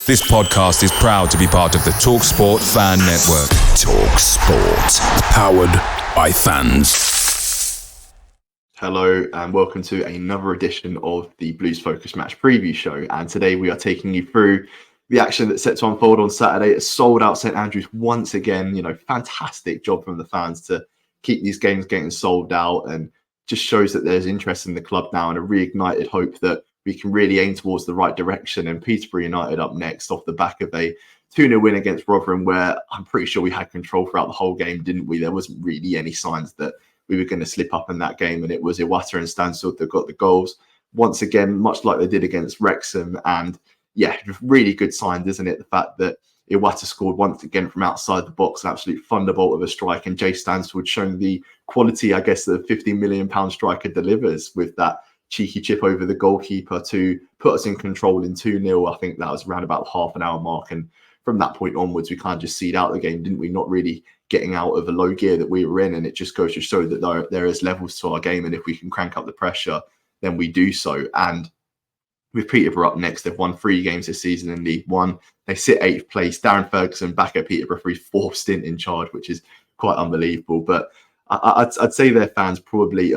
This podcast is proud to be part of the TalkSport Fan Network. TalkSport. Powered by fans. Hello and welcome to another edition of the Blues Focus Match Preview Show. And today we are taking you through the action that's set to unfold on Saturday. It's sold out St Andrews once again. Fantastic job from the fans to keep these games getting sold out, and just shows that there's interest in the club now and a reignited hope that we can really aim towards the right direction. And Peterborough United up next off the back of a 2-0 win against Rotherham, where I'm pretty sure we had control throughout the whole game, didn't we? There wasn't really any signs that we were going to slip up in that game, and it was Iwata and Stansfield that got the goals. Once again, much like they did against Wrexham, and yeah, really good sign, isn't it? The fact that Iwata scored once again from outside the box, an absolute thunderbolt of a strike, and Jay Stansfield showing the quality, I guess, that a £50 million striker delivers with that cheeky chip over the goalkeeper to put us in control in 2-0. I think that was around about the half an hour mark. And from that point onwards, we kind of just seed out the game, didn't we? Not really getting out of a low gear that we were in. And it just goes to show that there is levels to our game. And if we can crank up the pressure, then we do so. And with Peterborough up next, they've won 3 games this season in League One. They sit 8th place. Darren Ferguson back at Peterborough for his 4th stint in charge, which is quite unbelievable. But I'd say their fans probably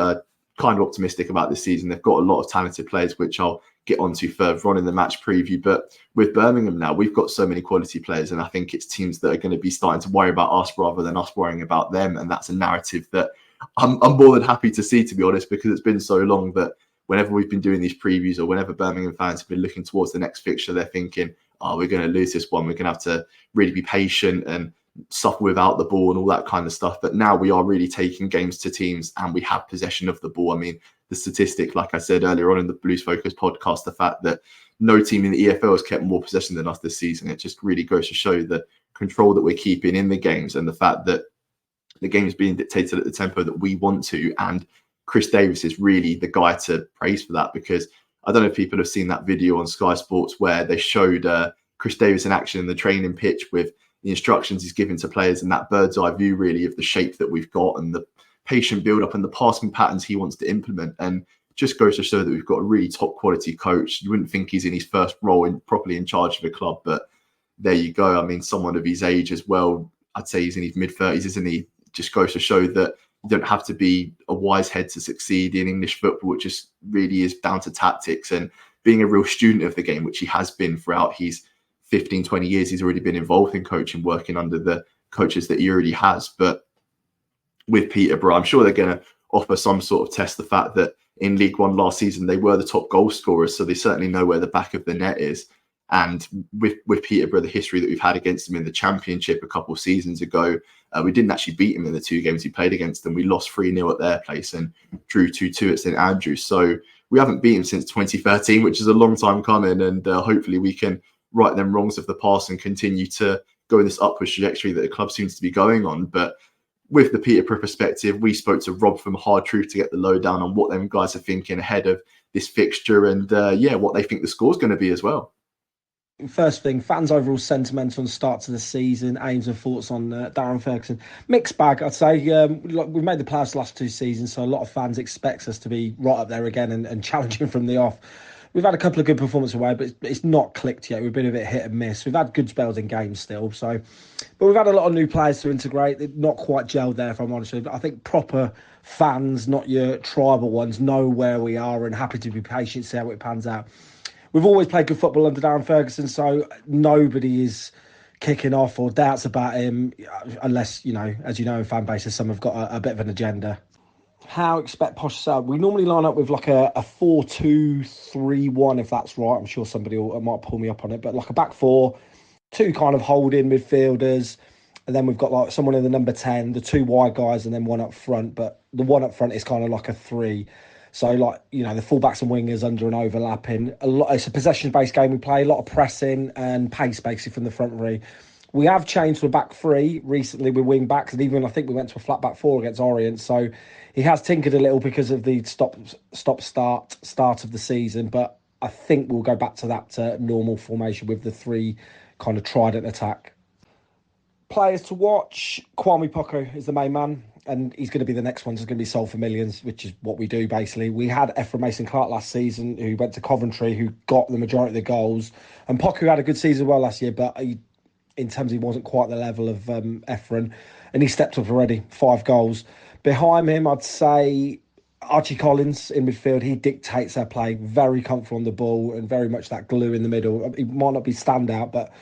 kind of optimistic about this season. They've got a lot of talented players, which I'll get onto further on in the match preview. But with Birmingham now, we've got so many quality players, and I think it's teams that are going to be starting to worry about us rather than us worrying about them. And that's a narrative that I'm more than happy to see, to be honest, because it's been so long that whenever we've been doing these previews or whenever Birmingham fans have been looking towards the next fixture, they're thinking, oh, we're going to lose this one. We're going to have to really be patient and suffer without the ball and all that kind of stuff. But now we are really taking games to teams and we have possession of the ball. I mean, the statistic, like I said earlier on in the Blues Focus podcast, the fact that no team in the EFL has kept more possession than us this season, it just really goes to show the control that we're keeping in the games and the fact that the game is being dictated at the tempo that we want to. And Chris Davis is really the guy to praise for that, because I don't know if people have seen that video on Sky Sports where they showed Chris Davis in action in the training pitch with the instructions he's given to players and that bird's eye view really of the shape that we've got and the patient build up and the passing patterns he wants to implement. And just goes to show that we've got a really top quality coach. You wouldn't think he's in his first role properly in charge of a club, but there you go. I mean, someone of his age as well, I'd say he's in his mid-30s, isn't he? Just goes to show that you don't have to be a wise head to succeed in English football. It just really is down to tactics and being a real student of the game, which he has been throughout his 15, 20 years. He's already been involved in coaching, working under the coaches that he already has. But with Peterborough, I'm sure they're going to offer some sort of test. The fact that in League One last season, they were the top goal scorers, so they certainly know where the back of the net is. And with Peterborough, the history that we've had against them in the Championship a couple of seasons ago, we didn't actually beat them in the 2 games we played against them. We lost 3-0 at their place and drew 2-2 at St Andrews. So we haven't beaten since 2013, which is a long time coming. And hopefully we can right them wrongs of the past and continue to go in this upwards trajectory that the club seems to be going on. But with the Peterborough perspective, we spoke to Rob from Hard Truth to get the lowdown on what them guys are thinking ahead of this fixture and what they think the score's going to be as well. First thing, fans' overall sentiment on the start to the season, aims and thoughts on Darren Ferguson. Mixed bag, I'd say. We've made the playoffs the last 2 seasons, so a lot of fans expect us to be right up there again and challenging from the off. We've had a couple of good performances away, but it's not clicked yet. We've been a bit hit and miss. We've had good spells in games still, but we've had a lot of new players to integrate. They're not quite gelled there, if I'm honest with you. I think proper fans, not your tribal ones, know where we are and happy to be patient, see how it pans out. We've always played good football under Darren Ferguson, so nobody is kicking off or doubts about him, unless, as you know, in fan bases, some have got a bit of an agenda. How expect Posh side? We normally line up with like a 4-2-3-1, if that's right. I'm sure somebody might pull me up on it, but like a back 4, 2 kind of holding midfielders, and then we've got like someone in the number 10, the 2 wide guys, and then 1 up front. But the 1 up front is kind of like a 3. So, the fullbacks and wingers under and overlapping. It's a possession-based game we play, a lot of pressing and pace, basically, from the front three. We have changed to a back 3 recently with wing-backs, and even I think we went to a flat back 4 against Orient. So he has tinkered a little because of the start of the season, but I think we'll go back to that normal formation with the 3 kind of trident attack. Players to watch, Kwame Poku is the main man. and he's going to be the next one that's going to be sold for millions, which is what we do basically. We had Ephraim Mason-Clark last season, who went to Coventry, who got the majority of the goals, and Poku had a good season well last year, but in terms he wasn't quite the level of Ephraim, and he stepped up already, 5 goals. Behind him, I'd say Archie Collins in midfield. He dictates our play, very comfortable on the ball and very much that glue in the middle. He might not be standout, but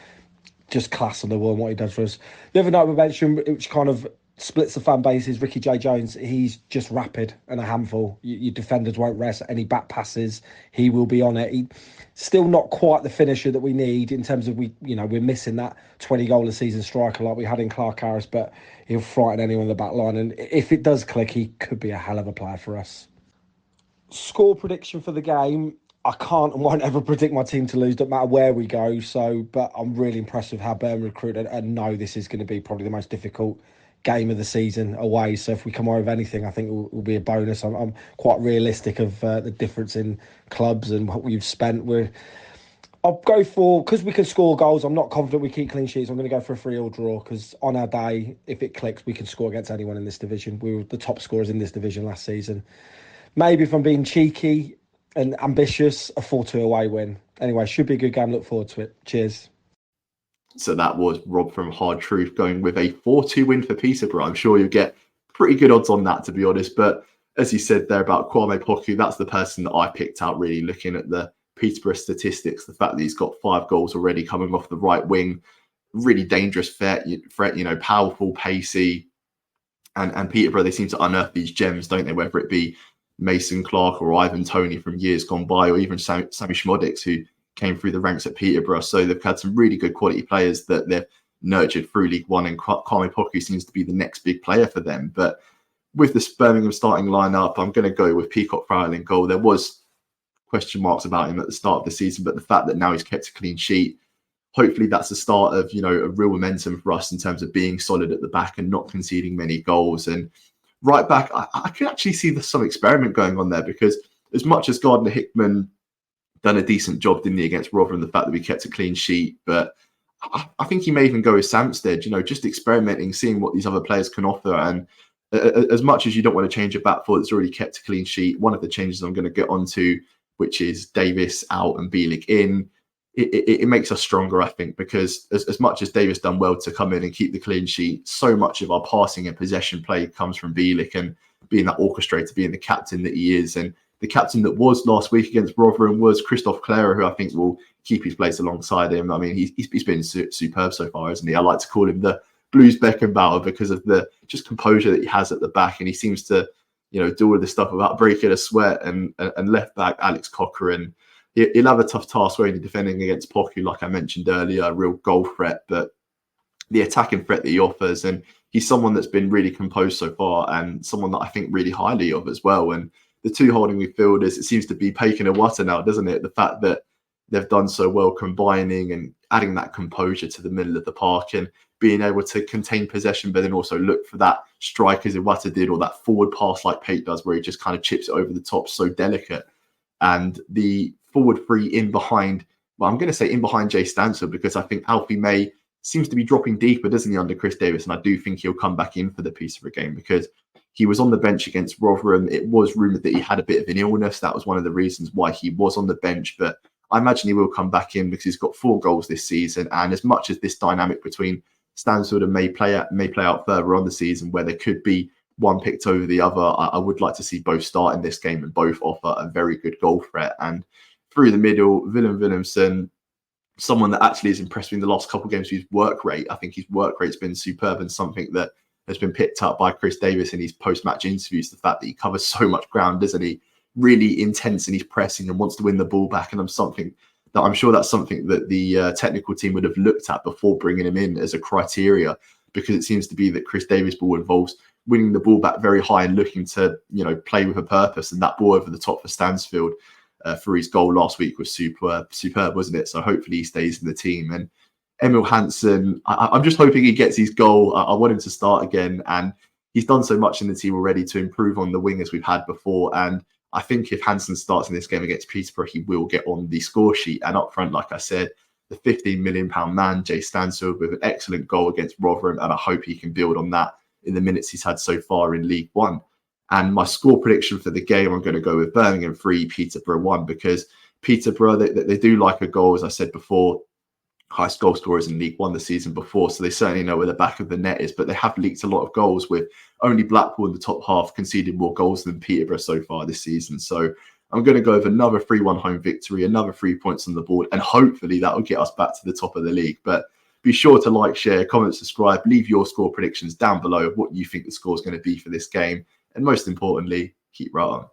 just class on the ball and what he does for us. The other night we mentioned, which kind of splits the fan base, is Ricky J. Jones. He's just rapid and a handful. Your defenders won't rest. Any back passes, he will be on it. He's still not quite the finisher that we need in terms of we're missing that 20 goal a season striker like we had in Clark Harris, but he'll frighten anyone in the back line. And if it does click, he could be a hell of a player for us. Score prediction for the game. I can't and won't ever predict my team to lose, no matter where we go. But I'm really impressed with how Birmingham recruited, and know this is going to be probably the most difficult game of the season away. So if we come away with anything, I think it will be a bonus. I'm quite realistic of the difference in clubs and what we've spent. I'll go for, because we can score goals, I'm not confident we keep clean sheets. I'm going to go for a 3-3 draw, because on our day, if it clicks, we can score against anyone in this division. We were the top scorers in this division last season. Maybe if I'm being cheeky and ambitious, a 4-2 away win. Anyway, should be a good game. Look forward to it. Cheers. So that was Rob from Hard Truth going with a 4-2 win for Peterborough. I'm sure you'll get pretty good odds on that, to be honest. But as you said there about Kwame Poku, that's the person that I picked out, really looking at the Peterborough statistics. The fact that he's got 5 goals already coming off the right wing, really dangerous threat, powerful, pacey. And Peterborough, they seem to unearth these gems, don't they? Whether it be Mason Clark or Ivan Toney from years gone by, or even Sammy Schmodix, who came through the ranks at Peterborough. So they've had some really good quality players that they've nurtured through League One, and Kwame Poku seems to be the next big player for them. But with this Birmingham starting lineup, I'm going to go with Peacock Farrell in goal. There was question marks about him at the start of the season, but the fact that now he's kept a clean sheet, hopefully that's the start of, a real momentum for us in terms of being solid at the back and not conceding many goals. And right back, I could actually see some experiment going on there, because as much as Gardner Hickman done a decent job, didn't he, against Rotherham, the fact that we kept a clean sheet, but I think he may even go with Samstead, just experimenting, seeing what these other players can offer. And as much as you don't want to change a back four that's already kept a clean sheet, one of the changes I'm going to get onto, which is Davis out and Bielik in, it makes us stronger, I think, because as much as Davis done well to come in and keep the clean sheet, so much of our passing and possession play comes from Bielik, and being that orchestrator, being the captain that he is. And the captain that was last week against Rotherham was Christophe Clara, who I think will keep his place alongside him. I mean, he's been superb so far, isn't he? I like to call him the Blues Beckenbauer because of the just composure that he has at the back, and he seems to, do all this stuff without breaking a sweat. And left back Alex Cochrane, he'll have a tough task when he's defending against Poku, like I mentioned earlier, a real goal threat, but the attacking threat that he offers, and he's someone that's been really composed so far, and someone that I think really highly of as well. And the two holding midfielders, it seems to be Paken and Water now, doesn't it? The fact that they've done so well combining and adding that composure to the middle of the park and being able to contain possession, but then also look for that strike as Iwata did, or that forward pass like Pate does, where he just kind of chips it over the top, so delicate. And the forward three in behind, well, I'm going to say in behind Jay Stansfield, because I think Alfie May seems to be dropping deeper, doesn't he, under Chris Davis? And I do think he'll come back in for the Peterborough game, because he was on the bench against Rotherham. It was rumoured that he had a bit of an illness. That was one of the reasons why he was on the bench. But I imagine he will come back in, because he's got 4 goals this season. And as much as this dynamic between Stansfield and may play out further on the season, where there could be one picked over the other, I would like to see both start in this game and both offer a very good goal threat. And through the middle, Willem Willemsen, someone that actually has impressed me in the last couple of games with his work rate. I think his work rate's been superb, and something that has been picked up by Chris Davis in his post-match interviews. The fact that he covers so much ground, doesn't he? Really intense in his pressing and wants to win the ball back. And I'm sure that's something that the technical team would have looked at before bringing him in as a criteria, because it seems to be that Chris Davis' ball involves winning the ball back very high and looking to, play with a purpose. And that ball over the top for Stansfield for his goal last week was superb, wasn't it? So hopefully he stays in the team. And Emil Hansen, I'm just hoping he gets his goal. I want him to start again. And he's done so much in the team already to improve on the wing as we've had before. And I think if Hansen starts in this game against Peterborough, he will get on the score sheet. And up front, like I said, the £15 million man, Jay Stansfield, with an excellent goal against Rotherham. And I hope he can build on that in the minutes he's had so far in League One. And my score prediction for the game, I'm going to go with Birmingham 3, Peterborough 1, because Peterborough, they do like a goal, as I said before, highest goal scorers in League One the season before, so they certainly know where the back of the net is, but they have leaked a lot of goals, with only Blackpool in the top half conceded more goals than Peterborough so far this season. So I'm going to go with another 3-1 home victory, another 3 points on the board, and hopefully that will get us back to the top of the league. But be sure to like, share, comment, subscribe, leave your score predictions down below of what you think the score is going to be for this game, and most importantly, keep right on.